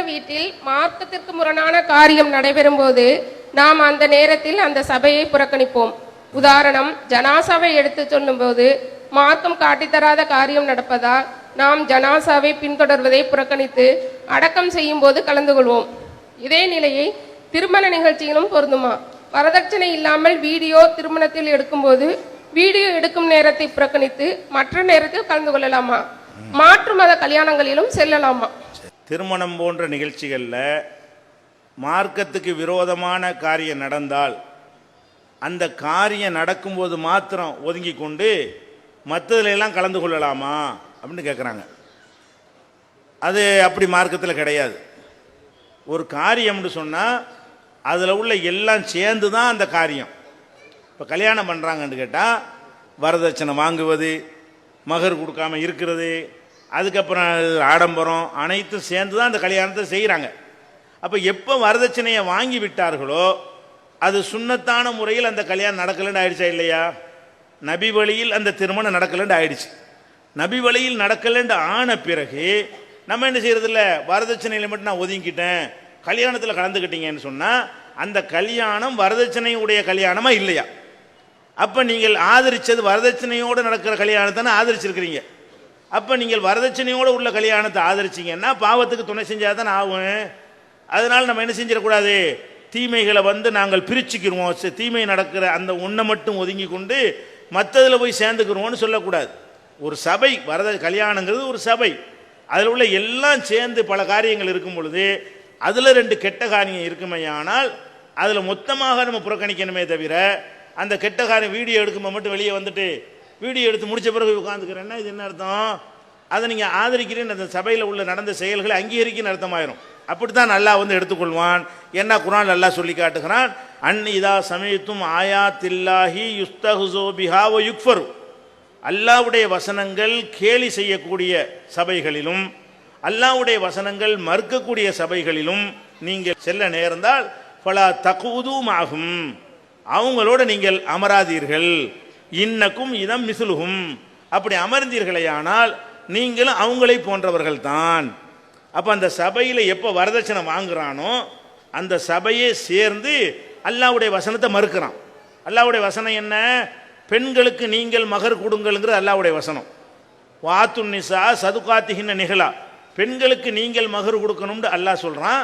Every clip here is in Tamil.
வீட்டில் மார்க்கத்திற்கு முரணான காரியம் நடைபெறும் போது நாம் அந்த நேரத்தில் அந்த சபையை புறக்கணிப்போம். உதாரணம், ஜனாசாவை எடுத்து சொல்லும் போது மார்க்கம் காட்டித்தராத காரியம் நடப்பதால் நாம் ஜனாசாவை பின்தொடர்வதை புறக்கணித்து அடக்கம் செய்யும் போது கலந்து கொள்வோம். இதே நிலையை திருமண நிகழ்ச்சியிலும் பொருந்துமா? வரதட்சணை இல்லாமல் வீடியோ திருமணத்தில் எடுக்கும்போது வீடியோ எடுக்கும் நேரத்தை புறக்கணித்து மற்ற நேரத்தில் கலந்து கொள்ளலாமா? மாற்று மத கல்யாணங்களிலும் செல்லலாமா? திருமணம் போன்ற நிகழ்ச்சிகளில் மார்க்கத்துக்கு விரோதமான காரியம் நடந்தால் அந்த காரியம் நடக்கும்போது மாத்திரம் ஒதுங்கி கொண்டு மற்றதுல எல்லாம் கலந்து கொள்ளலாமா அப்படின்னு கேட்குறாங்க. அது அப்படி மார்க்கத்தில் கிடையாது. ஒரு காரியம்னு சொன்னால் அதில் உள்ள எல்லாம் சேர்ந்து தான் அந்த காரியம். இப்போ கல்யாணம் பண்ணுறாங்கன்னு கேட்டால் வரதட்சணை வாங்குவது, மகர் கொடுக்காம இருக்கிறது, அதுக்கப்புறம் ஆடம்பரம் அனைத்தும் சேர்ந்து தான் அந்த கல்யாணத்தை செய்கிறாங்க. அப்போ எப்போ வரதட்சணையை வாங்கி விட்டார்களோ அது சுன்னத்தான முறையில் அந்த கல்யாணம் நடக்கலன்னு ஆயிடுச்சா இல்லையா? நபி வழியில் அந்த திருமணம் நடக்கலன்னு ஆயிடுச்சு. நபி வழியில் நடக்கலன்னு ஆன பிறகு நம்ம என்ன செய்யறதில்ல, வரதட்சணையில் மட்டும் நான் ஒதுங்கிட்டேன், கல்யாணத்தில் கலந்துக்கிட்டீங்கன்னு சொன்னால் அந்த கல்யாணம் வரதட்சணையுடைய கல்யாணமா இல்லையா? அப்போ நீங்கள் ஆதரித்தது வரதட்சணையோடு நடக்கிற கல்யாணத்தை ஆதரிச்சிருக்கிறீங்க. அப்போ நீங்கள் வரதட்சணையோடு உள்ள கல்யாணத்தை ஆதரிச்சிங்கன்னா பாவத்துக்கு துணை செஞ்சால் தான் ஆகும். அதனால் நம்ம என்ன செஞ்சிடக்கூடாது, தீமைகளை நாங்கள் பிரிச்சுக்கிடுவோம், தீமை நடக்கிற அந்த ஒன்றை மட்டும் ஒதுங்கி கொண்டு மற்றதில் போய் சேர்ந்துக்கிறோம்னு சொல்லக்கூடாது. ஒரு சபை கல்யாணங்கிறது ஒரு சபை, அதில் உள்ள எல்லாம் சேர்ந்து பல காரியங்கள் இருக்கும் பொழுது அதில் 2 கெட்ட காரியம் இருக்குமையானால் அதில் மொத்தமாக நம்ம புறக்கணிக்கணுமே தவிர அந்த கெட்ட காரியம் வீடியோ எடுக்கும்போது மட்டும் வெளியே வந்துட்டு வீடியோ எடுத்து முடித்த பிறகு உட்காந்துக்கிறேன்னா இது என்ன அர்த்தம்? அதை நீங்கள் ஆதரிக்கிறேன்னு அந்த சபையில் உள்ள நடந்த செயல்களை அங்கீகரிக்கின்னு அர்த்தமாயிரும். அப்படித்தான் அல்லாஹ் எடுத்துக்கொள்வான். என்ன குர்ஆன் அல்லாஹ் சொல்லி காட்டுகிறான், அன்இதா சமீத்தும் ஆயாத்தில்லாஹி யுஸ்தஹ்ஸு பிஹா வ யுக்ஃபரு. அல்லாஹ்வுடைய வசனங்கள் கேலி செய்யக்கூடிய சபைகளிலும் அல்லாஹ்வுடைய வசனங்கள் மறுக்கக்கூடிய சபைகளிலும் நீங்கள் செல்ல நேர்ந்தால் ஃபலா தகுது மாகும், அவங்களோட நீங்கள் அமராதீர்கள். இன்னக்கும் இதம் மிசுலுகும், அப்படி அமர்ந்தீர்களேயானால் நீங்களும் அவங்களை போன்றவர்கள் தான். அப்போ அந்த சபையில் எப்போ வரதட்சணை வாங்குறானோ அந்த சபையே சேர்ந்து அல்லாஹ்வுடைய வசனத்தை மறுக்கிறான். அல்லாஹ்வுடைய வசனம் என்ன? பெண்களுக்கு நீங்கள் மகர் கொடுங்கள்ங்கிறது அல்லாஹ்வுடைய வசனம். வாத்து நிசா சதுகாத்திகின்ன நிகழா, பெண்களுக்கு நீங்கள் மகர் கொடுக்கணும்னு அல்லாஹ் சொல்கிறான்.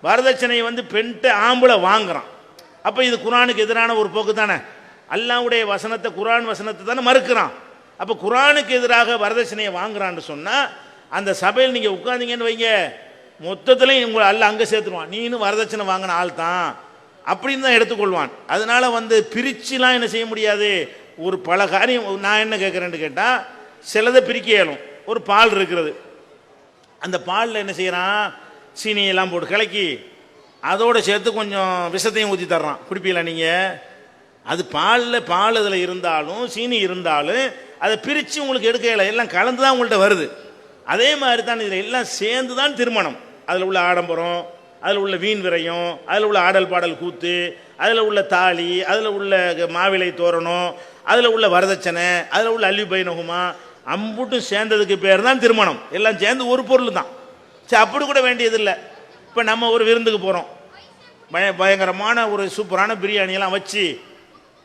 வரதட்சணை பெண்கிட்ட ஆம்பளை வாங்குறான். அப்போ இது குர்ஆனுக்கு எதிரான ஒரு போக்கு தானே. அல்லாஹ்வுடைய வசனத்தை, குர்ஆன் வசனத்தை தானே மறுக்கிறான். அப்போ குர்ஆனுக்கு எதிராக வரதட்சணையை வாங்குறான்னு சொன்னால் அந்த சபையில் நீங்கள் உட்கார்ந்தீங்கன்னு வைங்க, மொத்தத்திலையும் உங்களை அல்லாஹ் அங்கே சேர்த்துருவான், நீனும் வரதட்சணை வாங்கின ஆள் தான் அப்படின்னு தான் எடுத்துக்கொள்வான். அதனால பிரிச்சுலாம் என்ன செய்ய முடியாது. ஒரு பல காரியம் நான் என்ன கேட்குறேன்னு கேட்டால், சிலதை பிரிக்க இயலும். ஒரு பால் இருக்கிறது, அந்த பாலில் என்ன செய்கிறான், சீனியெல்லாம் போட்டு கலக்கி அதோடு சேர்த்து கொஞ்சம் விஷத்தையும் ஊற்றி தர்றான், குடிப்பீங்களா நீங்கள்? அது பால் அதில் இருந்தாலும் சீனி இருந்தாலும் அதை பிரித்து உங்களுக்கு எடுக்க இயல, எல்லாம் கலந்து தான் உங்கள்கிட்ட வருது. அதே மாதிரி தான் இதில் எல்லாம் சேர்ந்து தான் திருமணம். அதில் உள்ள ஆடம்பரம், அதில் உள்ள வீண் விரயம், அதில் உள்ள ஆடல் பாடல் கூத்து, அதில் உள்ள தாலி, அதில் உள்ள மாவிலை தோரணம், அதில் உள்ள வரதட்சணை, அதில் உள்ள அல்லி பைனகுமா, அம்புட்டும் சேர்ந்ததுக்கு பேர் தான் திருமணம். எல்லாம் சேர்ந்து ஒரு பொருள் தான். சரி, அப்படி கூட வேண்டியதில்லை. இப்போ நம்ம ஒரு விருந்துக்கு போகிறோம், பயங்கரமான ஒரு சூப்பரான பிரியாணியெல்லாம் வச்சு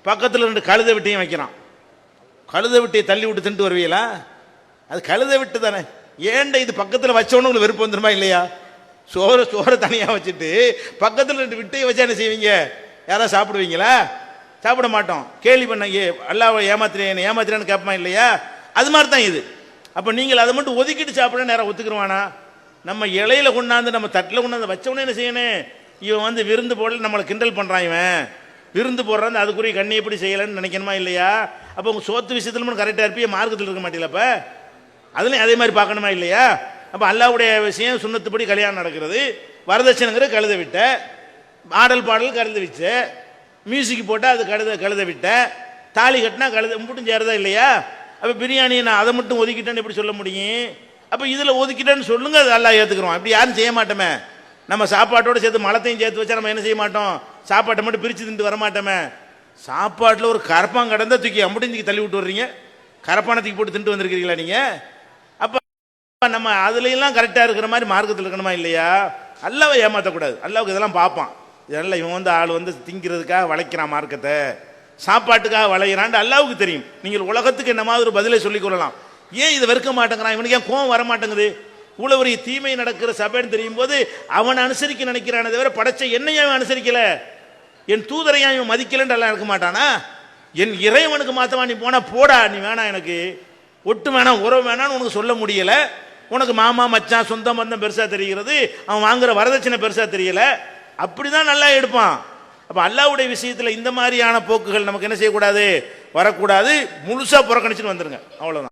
பக்கத்தில் 2 கழுதை விட்டையும் வைக்கிறான். கழுதை விட்டையை தள்ளி விட்டு தின்ட்டு வருவீங்களா? அது கழுதை விட்டு தானே. ஏன்டா இது பக்கத்தில் வச்சோன்னு உங்களுக்கு வெறுப்பு வந்துருமா இல்லையா? சோறை தனியாக வச்சுட்டு பக்கத்தில் 2 விட்டையை வச்சா என்ன செய்வீங்க? யாராவது சாப்பிடுவீங்களா? சாப்பிட மாட்டோம். கேள்வி பண்ண அல்லாஹ்வை ஏமாத்திரேன்னு கேட்பமா இல்லையா? அது மாதிரி தான் இது. அப்போ நீங்கள் அதை மட்டும் ஒதுக்கிட்டு சாப்பிட நேரம் ஒத்துக்குருவானா? நம்ம இலையில கொண்டாந்து நம்ம தட்டில் கொண்டாந்து வச்சவொன்னே என்ன செய்யணும், இவன் விருந்து போடல நம்மளை கிண்டல் பண்ணுறான், இவன் விருந்து போடுறான், அதுக்குரிய கண்ணி எப்படி செய்யலைன்னு நினைக்கணுமா இல்லையா? அப்போ உங்கள் சோத்து விஷயத்தில் மட்டும் கரெக்டாக இருப்பிய, மார்க்கத்தில் இருக்க மாட்டீங்களா? அப்போ அதுலேயும் அதே மாதிரி பார்க்கணுமா இல்லையா? அப்போ அல்லாஹ்வுடைய விஷயம் சுன்னத்துப்படி கல்யாணம் நடக்கிறது. வரதட்சணைங்கிற கழுத விட்ட, ஆடல் பாடல் கழுத வச்ச, மியூசிக் போட்டால் அது கழுத விட்ட, தாலி கட்டினா கழுத மட்டும் சேரதா இல்லையா? அப்போ பிரியாணியை நான் அதை மட்டும் ஒதுக்கிட்டேன்னு எப்படி சொல்ல முடியும்? அப்போ இதில் ஒதுக்கிட்டேன்னு சொல்லுங்க, அது அல்லாஹ் ஏற்றுக்கிறோம். இப்படி யாரும் செய்ய மாட்டோமே. நம்ம சாப்பாட்டோடு சேர்த்து மலத்தையும் சேர்த்து வச்சா நம்ம என்ன செய்ய மாட்டோம், சாப்பாட்டை மட்டும் பிரித்து தின்ட்டு வர மாட்டோமே. சாப்பாட்டில் ஒரு கரப்பான் கடந்தா தூக்கி அம்புட்டு தள்ளி விட்டு வர்றீங்க, கரப்பானை தூக்கி போட்டு தின்ட்டு வந்திருக்கிறீங்களா நீங்கள்? நம்ம அதுலெல்லாம் கரெக்டாக இருக்கிற மாதிரி மார்க்கத்தில் இருக்கணுமா இல்லையா? அல்லாவை ஏமாற்றக்கூடாது. அல்லாவுக்கு இதெல்லாம் பார்ப்பான். இதெல்லாம் இவன் வந்து ஆள் வந்து திங்கிறதுக்காக வளைக்கிறான், மார்க்கத்தை சாப்பாட்டுக்காக வளைகிறான் அல்லாவுக்கு தெரியும். நீங்கள் உலகத்துக்கு என்ன மாதிரி ஒரு பதிலை சொல்லிக் கொள்ளலாம். ஏன் இதை வெறுக்க மாட்டேங்கிறான், இவனுக்கு ஏன் கோவம் வர மாட்டேங்குது? இவ்வளவு ஒரு தீமை நடக்கிற சபைன்னு தெரியும் போது அவன் அனுசரிக்க நினைக்கிறானே தவிர படைச்ச என்னையும் அவன் அனுசரிக்கல, என் தூதரையும் அவன் மதிக்கலன்னு எல்லாம் இருக்க மாட்டானா? என் இறைவனுக்கு மாத்தமா நீ போனா போடா, நீ வேணாம், எனக்கு ஒட்டு வேணாம், உறவு வேணாம்னு உனக்கு சொல்ல முடியல. உனக்கு மாமா மச்சான் சொந்த பந்தம் பெருசா தெரிகிறது, அவன் வாங்குற வரதட்சணை பெருசா தெரியல. அப்படிதான் நல்லா எடுப்பான். அப்ப அல்லாஹ்வுடைய விஷயத்துல இந்த மாதிரியான போக்குகள் நமக்கு என்ன செய்யக்கூடாது, வரக்கூடாது. முழுசா புறக்கணிச்சுன்னு வந்துருங்க, அவ்வளவுதான்.